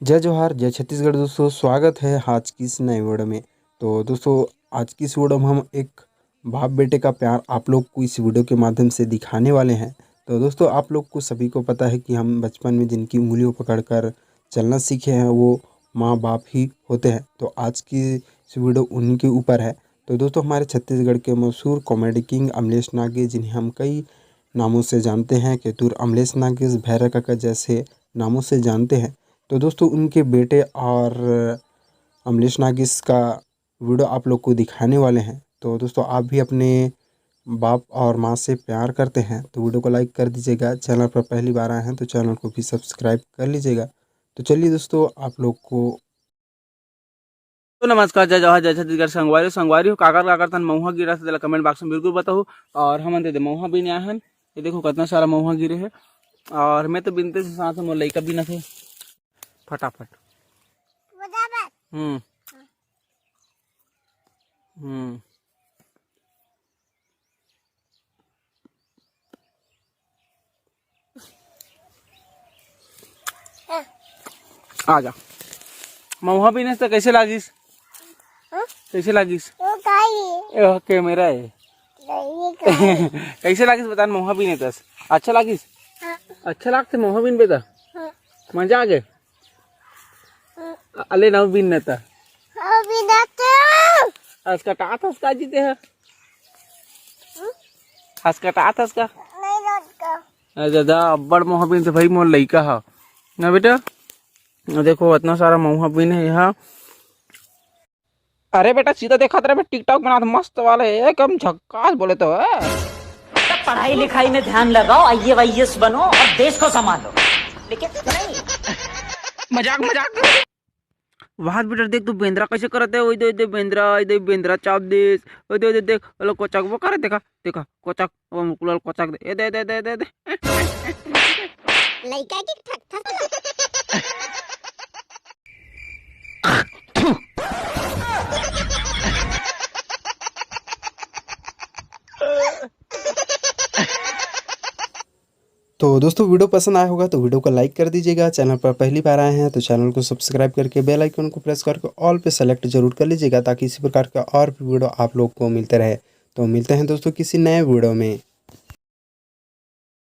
जय जोहार, जय छत्तीसगढ़। दोस्तों स्वागत है आज की इस नए वीडियो में। तो दोस्तों आज की इस वीडियो में हम एक बाप बेटे का प्यार आप लोग को इस वीडियो के माध्यम से दिखाने वाले हैं। तो दोस्तों आप लोग को सभी को पता है कि हम बचपन में जिनकी उंगलियों पकड़कर चलना सीखे हैं वो माँ बाप ही होते हैं। तो आज की इस वीडियो उन्हीं के ऊपर है। तो दोस्तों हमारे छत्तीसगढ़ के मशहूर कॉमेडी किंग अमलेश नागे, जिन्हें हम कई नामों से जानते हैं, केतुर अमलेश नागेश, भैरा काका जैसे नामों से जानते हैं। तो दोस्तों उनके बेटे और अमलेश नागेश का वीडियो आप लोग को दिखाने वाले हैं। तो दोस्तों आप भी अपने बाप और माँ से प्यार करते हैं तो वीडियो को लाइक कर दीजिएगा। चैनल पर पहली बार आए हैं तो चैनल को भी सब्सक्राइब कर लीजिएगा। तो चलिए दोस्तों आप लोग को तो नमस्कार, जय जवाहर, जय छत्तीसगढ़। संगवारी हो काकर काकर तन महुआ गिरा से कमेंट बॉक्स में बिल्कुल बताओ। और हम दे महुआ भी नहीं आए हैं। ये देखो कितना सारा महुआ गिरे है। और मैं तो बिनते से साथ मोर लइका भी न थे। फटाफट हम्म हम्म आ जा। महुआ भी नहीं तो कैसे लागिस? कैसे लागिस? कैमरा है। कैसे लागिस बता? महुआ भी नहीं तस अच्छा लागिस? अच्छा लागते महुआ बिन बेटा? मजा आ गए? अले नव बिन नता हसकटा हसका जीते है। हसकटा हसका दादा अब्बड़ महुआ बिन से भाई मोर लइका है ना बेटा। देखो इतना सारा महुआ बिन है यहाँ। अरे बेटा सीधा देखा तेरे में टिकटॉक बना मस्त वाले एकदम झक्कास बोले तो है। पढ़ाई लिखाई में ध्यान लगाओ, IAS बनो और देश को संभालो। लेकिन नहीं मजाक मजाक वाह बेटा देख तू बेंद्रा कैसे करते है। ओई दे बेंद्रा चाप देस। ओई दे देख लो कोचक वो करे देखा देखा कोचक वो मुकुल कोचक दे दे लइका की ठक ठक तो दोस्तों वीडियो पसंद आया होगा तो वीडियो को लाइक कर दीजिएगा। चैनल पर पहली बार आए हैं तो चैनल को सब्सक्राइब करके बेल आइकन को प्रेस करके ऑल पे सेलेक्ट जरूर कर लीजिएगा ताकि इसी प्रकार का और भी वीडियो आप लोग को मिलते रहे। तो मिलते हैं दोस्तों किसी नए वीडियो में।